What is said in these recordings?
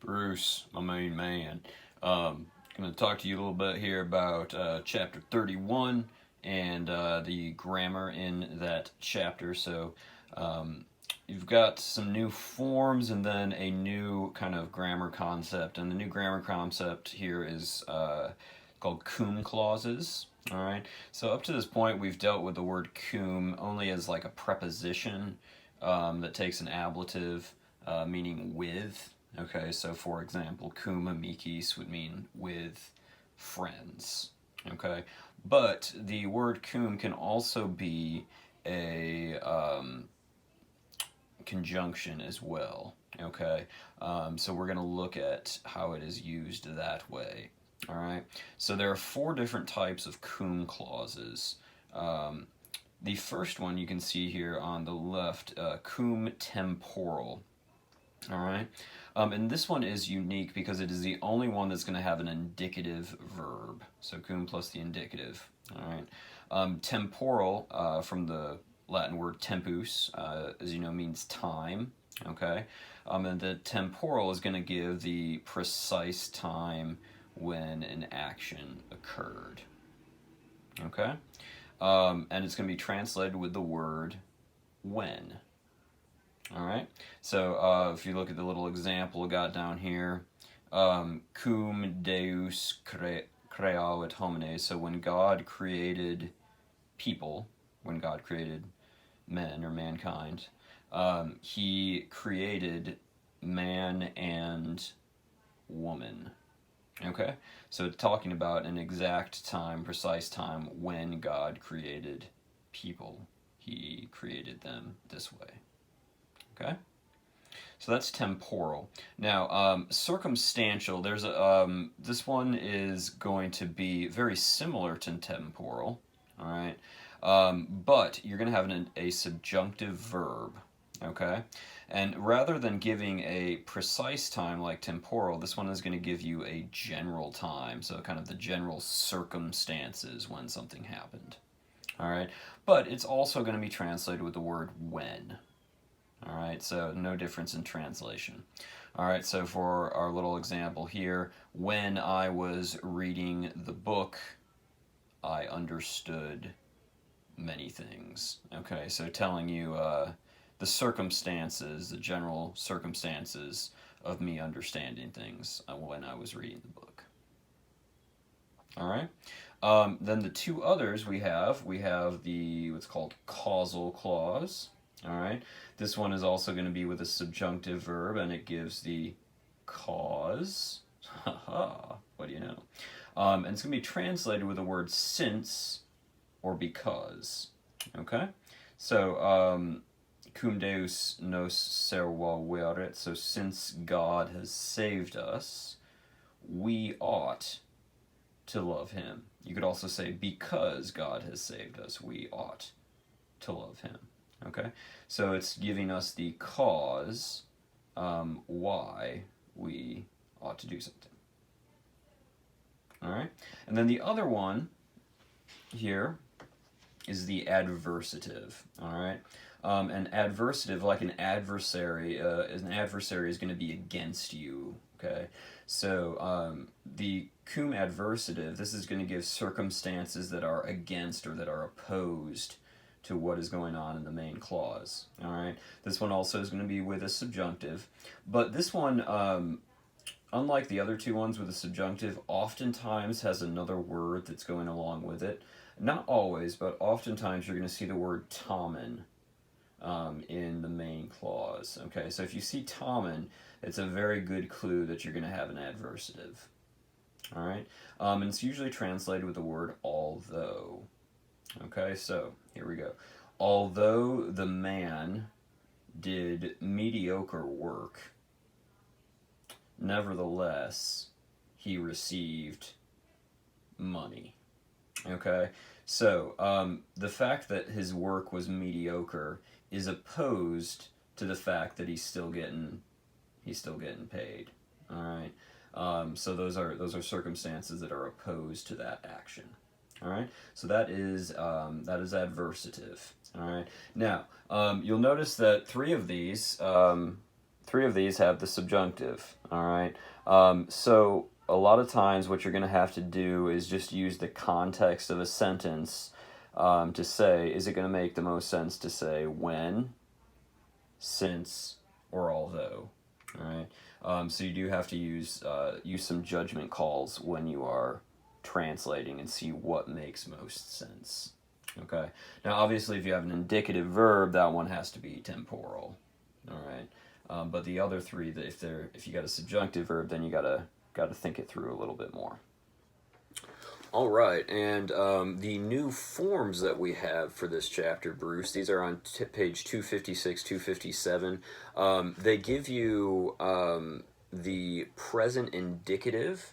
Bruce, my main man. Going to talk to you a little bit here about chapter 31 and the grammar in that chapter. So, um, you've got some new forms and then a new kind of grammar concept. And the new grammar concept here is called cum clauses. All right. So up to this point, we've dealt with the word cum only as like a preposition that takes an ablative meaning with. Okay, so for example, cum amicis would mean with friends. Okay, but the word cum can also be a conjunction as well. Okay, so we're going to look at how it is used that way. All right, so there are four different types of cum clauses. Um, the first one you can see here on the left, cum temporal. All right. And this one is unique because it is the only one that's going to have an indicative verb. So cum plus the indicative. All right. Temporal, from the Latin word tempus, as you know, means time. Okay. And the temporal is going to give the precise time when an action occurred. Okay. And it's going to be translated with the word when. All right. So if you look at the little example I got down here, cum Deus creavit homines. So when God created people, when God created men or mankind, he created man and woman. Okay. So it's talking about an exact time, precise time when God created people. He created them this way. Okay, so that's temporal. Now, circumstantial. There's a this one is going to be very similar to temporal. All right, but you're going to have a subjunctive verb. Okay, and rather than giving a precise time like temporal, this one is going to give you a general time. So kind of the general circumstances when something happened. All right, but it's also going to be translated with the word when. All right, so no difference in translation. All right, so for our little example here, when I was reading the book, I understood many things. Okay, so telling you the circumstances, the general circumstances of me understanding things when I was reading the book. All right. Then the two others we have the what's called causal clause. All right. This one is also going to be with a subjunctive verb, and it gives the cause. Haha. What do you know? And it's going to be translated with the word since or because. Okay. So cum Deus nos servavit. So since God has saved us, we ought to love him. You could also say because God has saved us, we ought to love him. Okay, so it's giving us the cause why we ought to do something. All right, and then the other one here is the adversative. All right, an adversative, like an adversary is going to be against you. Okay, so the cum adversative, this is going to give circumstances that are against or that are opposed to what is going on in the main clause. All right, this one also is going to be with a subjunctive, but this one, unlike the other two ones with a subjunctive, oftentimes has another word that's going along with it. Not always, but oftentimes you're going to see the word tamen in the main clause. Okay, so if you see tamen, it's a very good clue that you're going to have an adversative. All right, and it's usually translated with the word although. Okay, so here we go. Although the man did mediocre work, nevertheless, he received money. Okay, so the fact that his work was mediocre is opposed to the fact that he's still getting paid. All right, so those are circumstances that are opposed to that action. All right, so that is adversative. All right, now you'll notice that three of these Three of these have the subjunctive, all right? So a lot of times what you're going to have to do is just use the context of a sentence to say, is it going to make the most sense to say when, since, or although, all right? So you do have to use some judgment calls when you are translating and see what makes most sense. Okay. Now, obviously, if you have an indicative verb, that one has to be temporal. All right. But the other three, if you got a subjunctive verb, then you gotta think it through a little bit more. All right, and the new forms that we have for this chapter, Bruce, these are on page 256, 257. They give you the present indicative,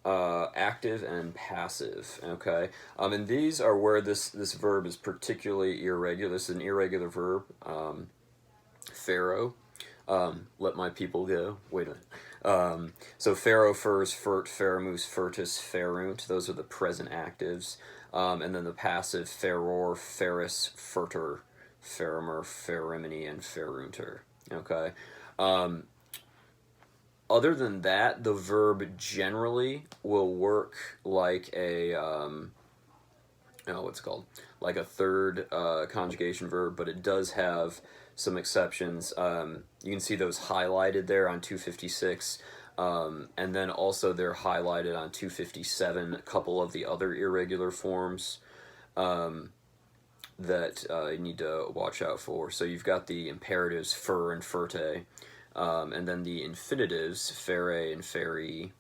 active, and passive, okay? And these are where this verb is particularly irregular. This is an irregular verb, Pharaoh. Let my people go. Wait a minute. So Pharaoh, furs, fert, pharamus, furtus, pharunt. Those are the present actives. And then the passive, pharaor, pharis, furter, pharamer, pharimini, and pharunter. Okay. Other than that, the verb generally will work like a what's it called? Like a third conjugation verb, but it does have some exceptions. You can see those highlighted there on 256, and then also they're highlighted on 257, a couple of the other irregular forms that you need to watch out for. So you've got the imperatives fer and ferte, and then the infinitives fere and feri,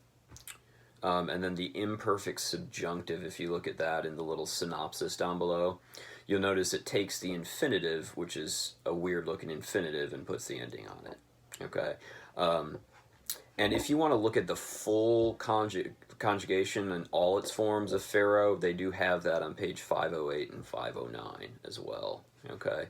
and then the imperfect subjunctive, if you look at that in the little synopsis down below, you'll notice it takes the infinitive, which is a weird looking infinitive, and puts the ending on it. Okay? And if you want to look at the full conjugation and all its forms of Pharaoh, they do have that on page 508 and 509 as well. Okay?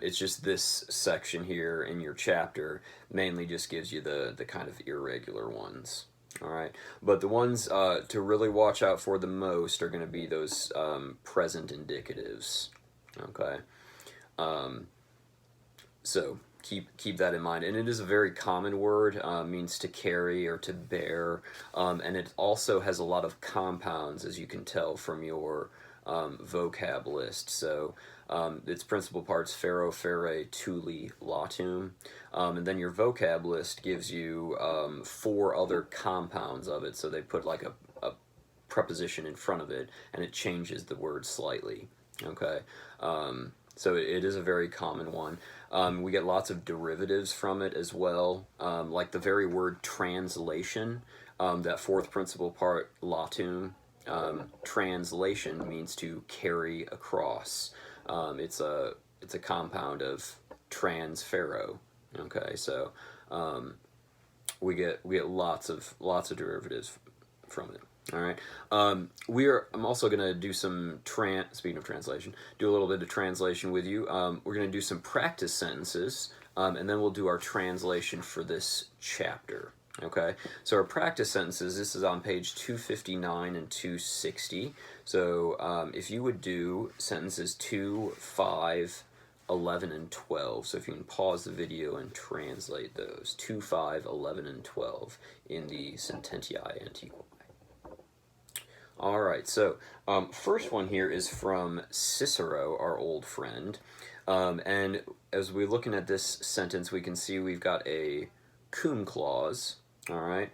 It's just this section here in your chapter mainly just gives you the kind of irregular ones. All right, but the ones to really watch out for the most are going to be those present indicatives. Okay, so keep that in mind, and it is a very common word. Means to carry or to bear, and it also has a lot of compounds, as you can tell from your vocab list. So its principal parts: pharaoh, fere, tuli, latum. And then your vocab list gives you 4 other compounds of it. So they put like a preposition in front of it, and it changes the word slightly. Okay, so it is a very common one. We get lots of derivatives from it as well, like the very word translation. That fourth principal part, latum. Translation means to carry across. It's a compound of trans-pharaoh. Okay, so we get lots of derivatives from it. All right, I'm also gonna do some speaking of translation, do a little bit of translation with you. We're gonna do some practice sentences, and then we'll do our translation for this chapter. Okay, so our practice sentences, this is on page 259 and 260. So if you would do sentences 2, 5, 11, and 12. So if you can pause the video and translate those. 2, 5, 11, and 12 in the Sententiae Antiquae. All right, so first one here is from Cicero, our old friend. And as we're looking at this sentence, we can see we've got a cum clause, all right?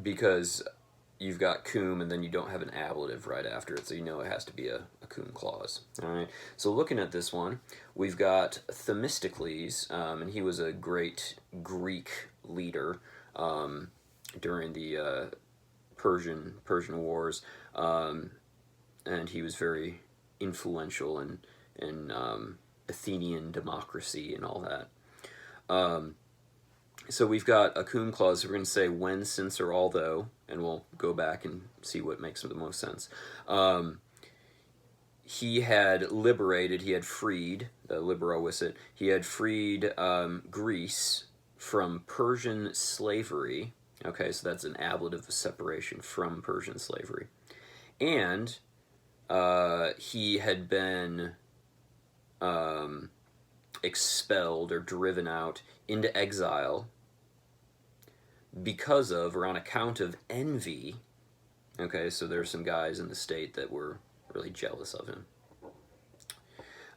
Because you've got cum and then you don't have an ablative right after it, so you know it has to be a cum clause. All right. So looking at this one, we've got Themistocles, and he was a great Greek leader during the Persian Wars, and he was very influential in Athenian democracy and all that. So we've got a cum clause. We're going to say when, since, or although, and we'll go back and see what makes the most sense. He had liberated, he had freed, libero vicit, he had freed Greece from Persian slavery. Okay, so that's an ablative of separation from Persian slavery. And he had been expelled or driven out into exile because of or on account of envy. Okay, so there's some guys in the state that were really jealous of him.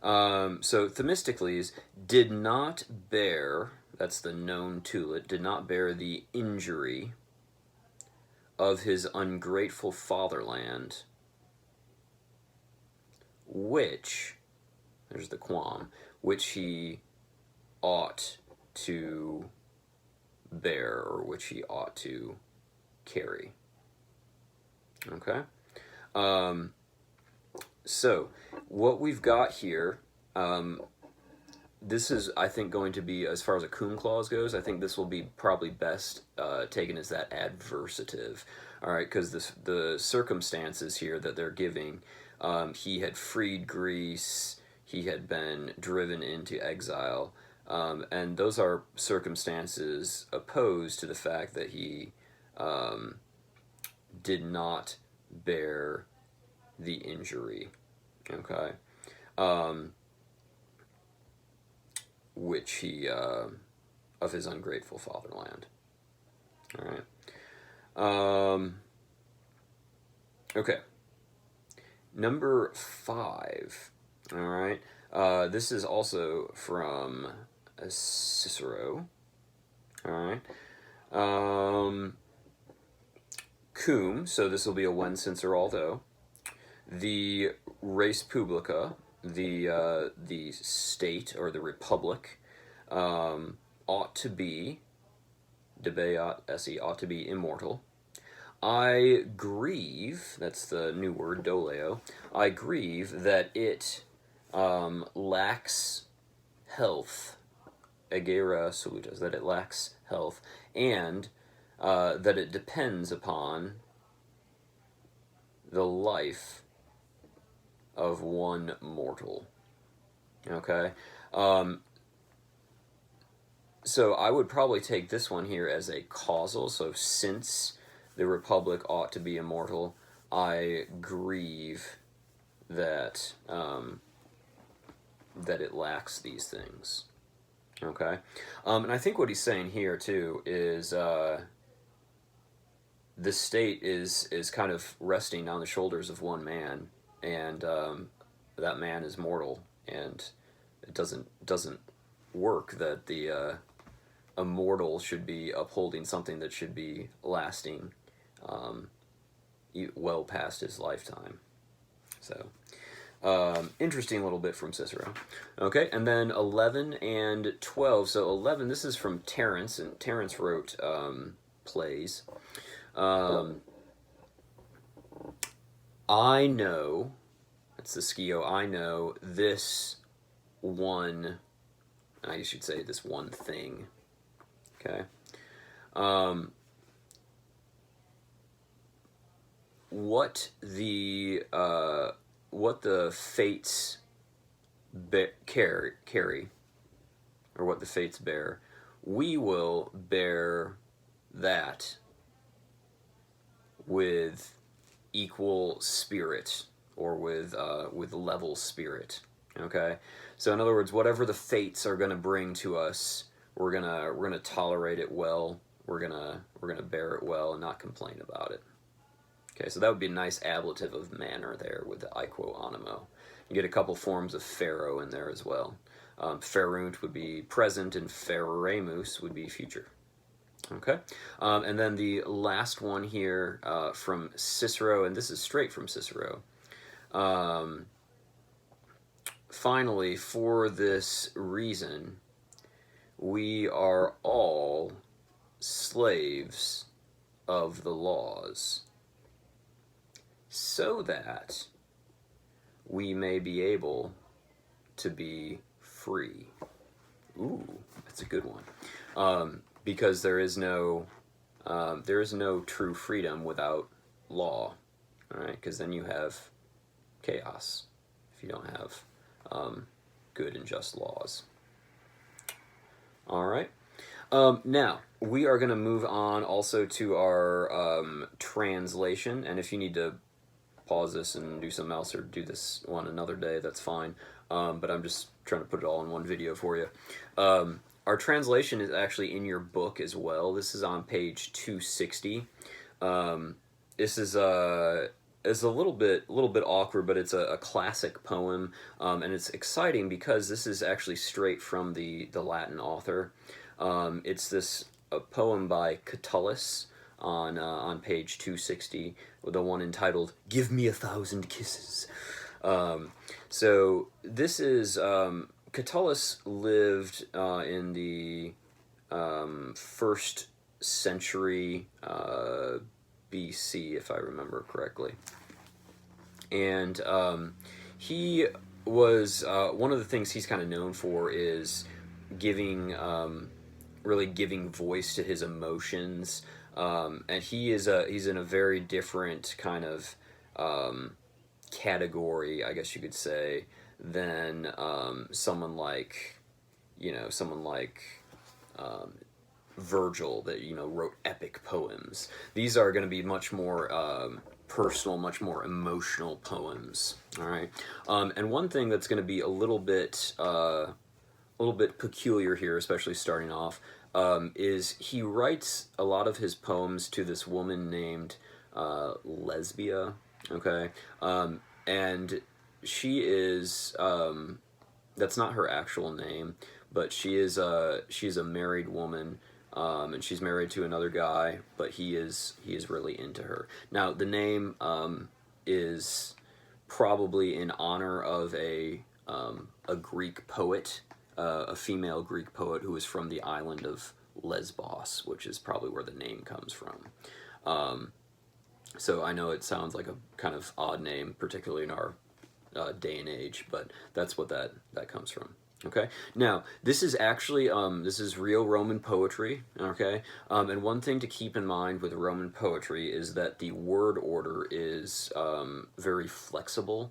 So Themistocles did not bear, that's the known tulip, did not bear the injury of his ungrateful fatherland, which, there's the qualm, which he ought to bear, or which he ought to carry. Okay? So, what we've got here, this is, I think, going to be, as far as a cum clause goes, I think this will be probably best taken as that adversative. All right, because the circumstances here that they're giving, he had freed Greece, he had been driven into exile, and those are circumstances opposed to the fact that he did not bear the injury, okay, which he, of his ungrateful fatherland. All right. Okay. Number 5. All right. This is also from Cicero. All right. Cum, so this will be a when, since, or although. The res publica, the state or the republic, ought to be, debeat esse, ought to be immortal. I grieve, that's the new word, doleo, I grieve that it lacks health, agera solutas, that it lacks health, and that it depends upon the life of one mortal. Okay? So I would probably take this one here as a causal. So since the republic ought to be immortal, I grieve that that it lacks these things. Okay? And I think what he's saying here, too, is the state is kind of resting on the shoulders of one man, and that man is mortal, and it doesn't work that the a mortal should be upholding something that should be lasting well past his lifetime. So, interesting little bit from Cicero. Okay, and then 11 and 12. So 11, this is from Terence, and Terence wrote plays. I know, that's the Scio, I know this one, I guess you'd say this one thing. Okay. What the fates carry, or what the fates bear, we will bear that with equal spirit, or with level spirit. Okay, so in other words, whatever the fates are going to bring to us, we're gonna tolerate it well. We're gonna bear it well and not complain about it. Okay, so that would be a nice ablative of manner there with the aequo animo. You get a couple forms of pharaoh in there as well. Ferunt would be present, and feremus would be future. Okay, and then the last one here from Cicero, and this is straight from Cicero. Finally, for this reason, we are all slaves of the laws, so that we may be able to be free. Ooh, that's a good one. Because there is no true freedom without law. All right, because then you have chaos if you don't have good and just laws. All right. Now, we are going to move on also to our translation, and if you need to pause this and do something else or do this one another day, that's fine. but I'm just trying to put it all in one video for you. Our translation is actually in your book as well. This is on page 260. This is a little bit awkward, but it's a classic poem, and it's exciting because this is actually straight from the Latin author. It's this a poem by Catullus on page 260, the one entitled "Give Me 1,000 Kisses." So this is Catullus lived in the first century BC, if I remember correctly. And he was one of the things he's kind of known for is giving really giving voice to his emotions, and he's in a very different kind of category, I guess you could say, than someone like Virgil that wrote epic poems. These are going to be much more personal, much more emotional poems. All right, and one thing that's going to be a little bit peculiar here, especially starting off, is he writes a lot of his poems to this woman named Lesbia. Okay, and she is that's not her actual name, but she's a married woman. And she's married to another guy, but he is really into her. Now, the name is probably in honor of a Greek poet, a female Greek poet who was from the island of Lesbos, which is probably where the name comes from. So I know it sounds like a kind of odd name, particularly in our day and age, but that's what that comes from. Okay, now this is actually this is real Roman poetry. Okay, and one thing to keep in mind with Roman poetry is that the word order is very flexible.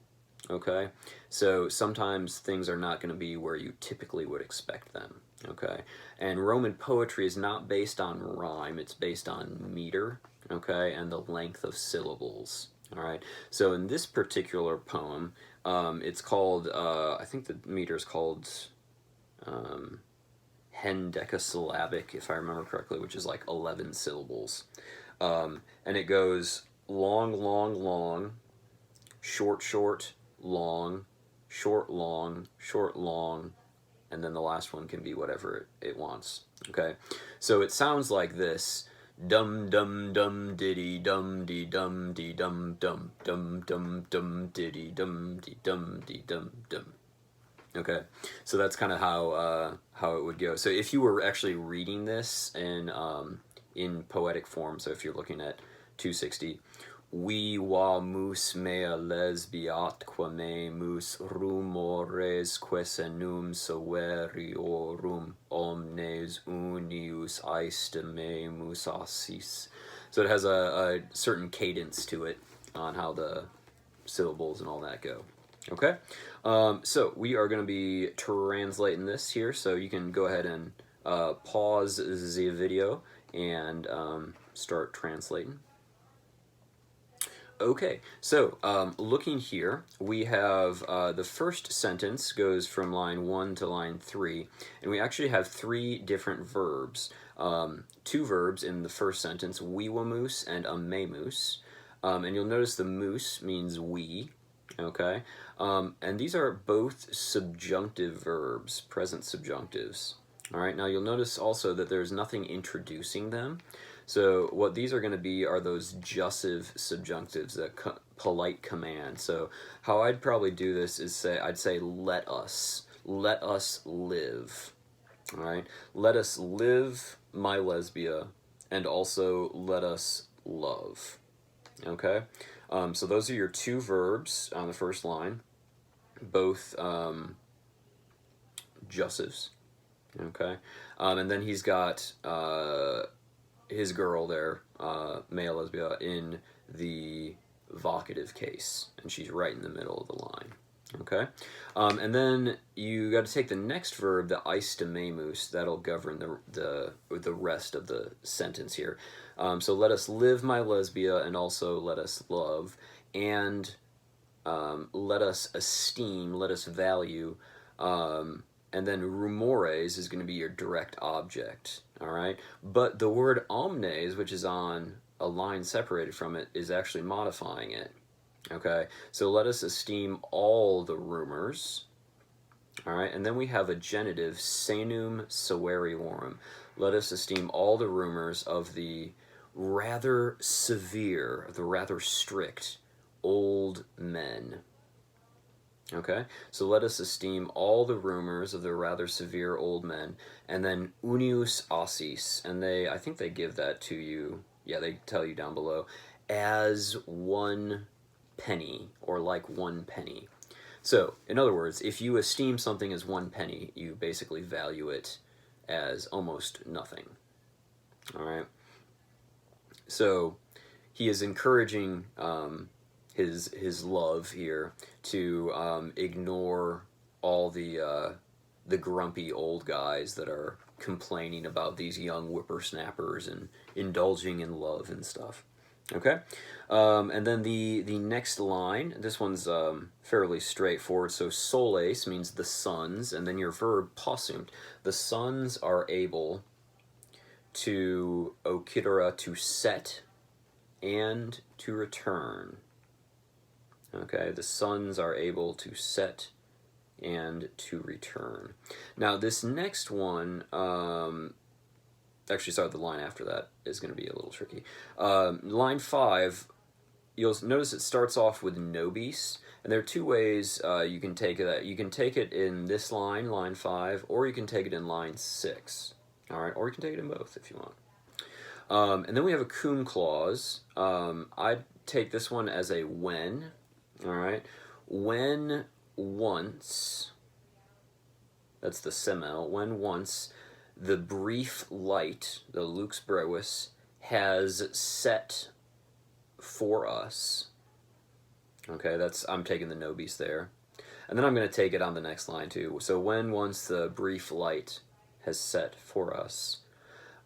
Okay, so sometimes things are not going to be where you typically would expect them. Okay, and Roman poetry is not based on rhyme; it's based on meter. Okay, and the length of syllables. All right, so in this particular poem, it's called, I think the meter is called hendecasyllabic, if I remember correctly, which is like 11 syllables. And it goes long, long, long, short, short, long, short, long, short, long, and then the last one can be whatever it wants. Okay, so it sounds like this. Dum dum dum diddy dum dee dum dee dum dum dum dum dum diddy dum dee dum dee dum dum. Okay, so that's kind of how it would go. So if you were actually reading this in poetic form, so if you're looking at 260, vi va mus mea lesbiatque me mus rumores quesenum soveriorum omnes unius aiste me mus assis. So it has a certain cadence to it on how the syllables and all that go. Okay, so we are going to be translating this here, so you can go ahead and pause the video and start translating. Okay, so looking here, we have the first sentence goes from line 1 to line 3, and we actually have 3 different verbs. 2 verbs in the first sentence, vivamus and amemus, and you'll notice the mus means we, okay, and these are both subjunctive verbs, present subjunctives. All right, now you'll notice also that there's nothing introducing them. So what these are going to be are those jussive subjunctives, that polite command. So how I'd probably do this is I'd say let us live. All right, let us live my Lesbia, and also let us love. Okay, so those are your 2 verbs on the first line, both jussives. Okay, and then he's got his girl there, mea lesbia, in the vocative case, and she's right in the middle of the line. Okay, and then you got to take the next verb, the aistememus, that'll govern the rest of the sentence here. So let us live my Lesbia, and also let us love, and let us esteem, let us value, and then rumores is going to be your direct object, all right? But the word omnes, which is on a line separated from it, is actually modifying it, okay? So let us esteem all the rumors, all right? And then we have a genitive, senum severiorum. Let us esteem all the rumors of the rather severe, the rather strict old men. Okay, so let us esteem all the rumors of the rather severe old men, and then unius assis, and I think they give that to you, yeah, they tell you down below, as 1 penny, or like 1 penny. So, in other words, if you esteem something as 1 penny, you basically value it as almost nothing. All right, so he is encouraging his love here to ignore all the grumpy old guys that are complaining about these young whippersnappers and indulging in love and stuff. Okay, and then the next line. This one's fairly straightforward. So soles means the sons, and then your verb possumt. The sons are able to okidera, to set and to return. Okay, the sons are able to set and to return. Now, this next one, actually, sorry, the line after that is going to be a little tricky. Line 5, you'll notice it starts off with nobis, and there are two ways you can take that. You can take it in this line, line 5, or you can take it in line 6. All right, or you can take it in both if you want. And then we have a cum clause. I'd take this one as a when. All right, when once, that's the semel, when once the brief light, the lux brevis, has set for us. Okay, I'm taking the nobis there. And then I'm going to take it on the next line too. So when once the brief light has set for us.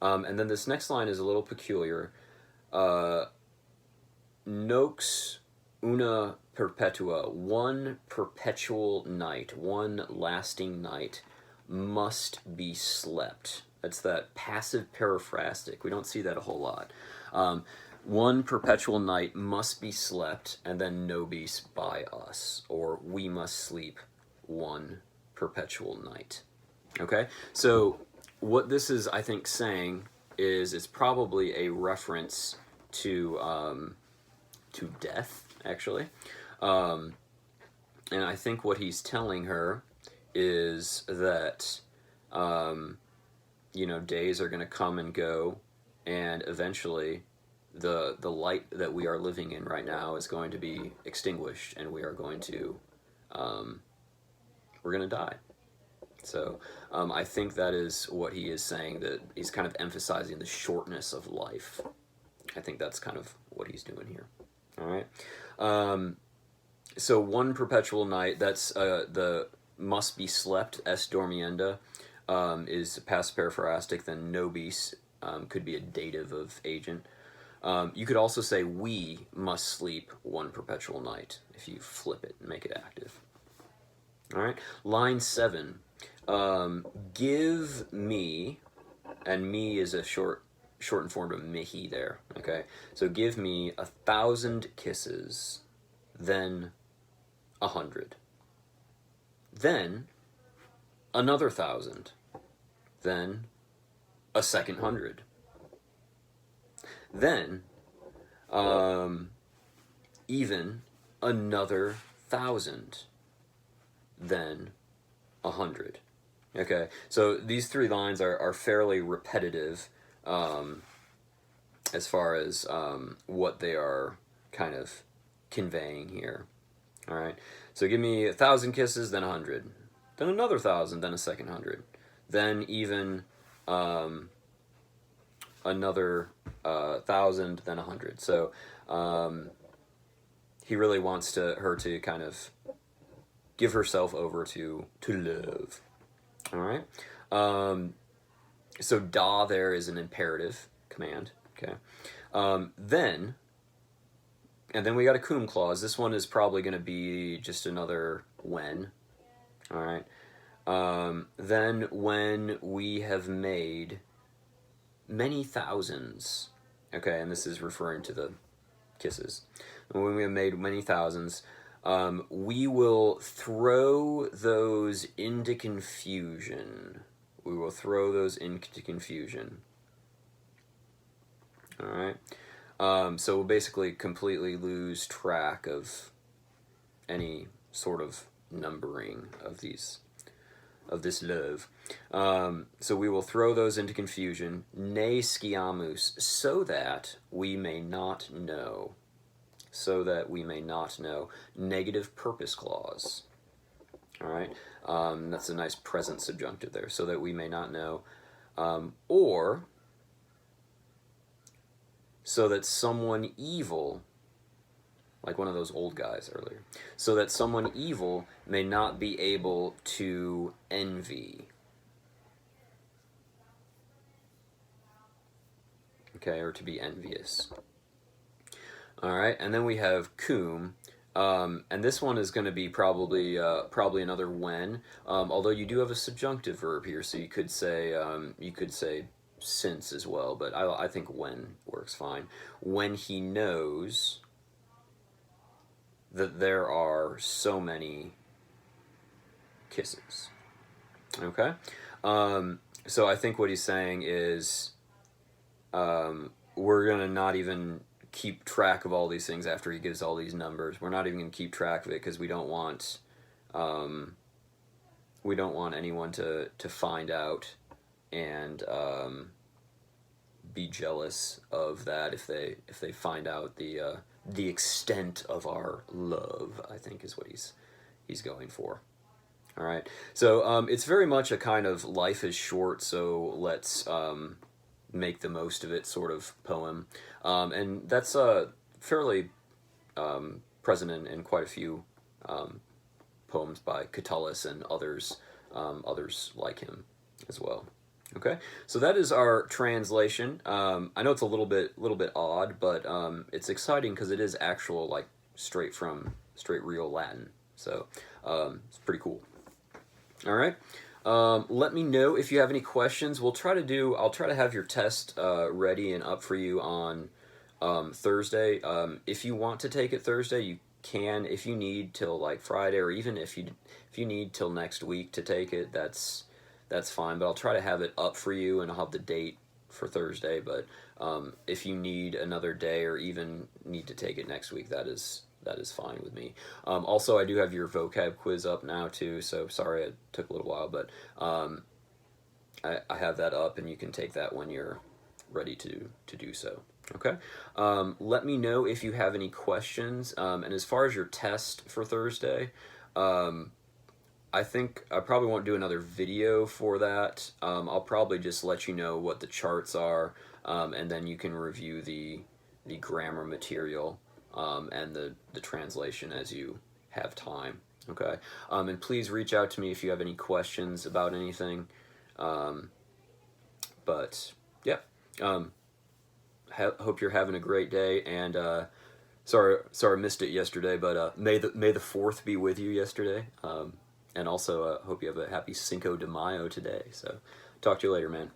And then this next line is a little peculiar. Nox una perpetua, one perpetual night, one lasting night, must be slept. That's that passive periphrastic. We don't see that a whole lot. One perpetual night must be slept, and then nobis by us, or we must sleep one perpetual night. Okay? So what this is, I think, saying is it's probably a reference to death, actually. And I think what he's telling her is that, days are going to come and go, and eventually the light that we are living in right now is going to be extinguished, and we are going to, we're going to die. So I think that is what he is saying, that he's kind of emphasizing the shortness of life. I think that's kind of what he's doing here. All right. So one perpetual night, that's the must be slept, es dormienda, is past periphrastic, then nobis could be a dative of agent. You could also say we must sleep one perpetual night if you flip it and make it active. All right. Line 7. Give me, and me is a shortened form of mihi there, okay? So give me 1,000 kisses, then 100. Then another 1,000. Then a second 100. Then even another 1,000. Then 100. Okay, so these three lines are fairly repetitive as far as what they are kind of conveying here. All right, so give me 1,000 kisses, then 100, then another 1,000, then a second 100, then even another 1,000, then 100. So he really wants her to kind of give herself over to love. All right. So da there is an imperative command. Okay. Then And then we got a cum clause. This one is probably going to be just another when. All right. Then when we have made many thousands, okay, and this is referring to the kisses. When we have made many thousands, we will throw those into confusion. We will throw those into confusion. All right. So we'll basically completely lose track of any sort of numbering of these, of this love. So we will throw those into confusion, ne sciamus, so that we may not know. So that we may not know. Negative purpose clause. All right. That's a nice present subjunctive there. So that we may not know. Or so that someone evil, like one of those old guys earlier, so that someone evil may not be able to envy. Okay, or to be envious. All right, and then we have cum, and this one is going to be probably another when, although you do have a subjunctive verb here, so you could say since as well, but I think when works fine. When he knows that there are so many kisses. Okay? So I think what he's saying is we're going to not even keep track of all these things after he gives all these numbers. We're not even going to keep track of it because we don't want anyone to find out and be jealous of that if they find out the extent of our love, I think is what he's going for. All right, so it's very much a kind of life is short, so let's make the most of it sort of poem, and that's fairly present in quite a few poems by Catullus and others like him as well. Okay, so that is our translation. I know it's a little bit odd, but it's exciting because it is actual, like straight real Latin. So it's pretty cool. All right. Let me know if you have any questions. I'll try to have your test ready and up for you on Thursday. If you want to take it Thursday, you can. If you need till like Friday, or even if you need till next week to take it, that's fine. But I'll try to have it up for you, and I'll have the date for Thursday. But if you need another day, or even need to take it next week, that is fine with me. Also, I do have your vocab quiz up now too, so sorry it took a little while, but I have that up, and you can take that when you're ready to do so. Okay? Let me know if you have any questions. And as far as your test for Thursday, I think I probably won't do another video for that. I'll probably just let you know what the charts are, and then you can review the grammar material and the translation as you have time. Okay, and please reach out to me if you have any questions about anything. But yeah, hope you're having a great day. And sorry I missed it yesterday, but may the 4th be with you yesterday. And also hope you have a happy Cinco de Mayo today. So talk to you later, man.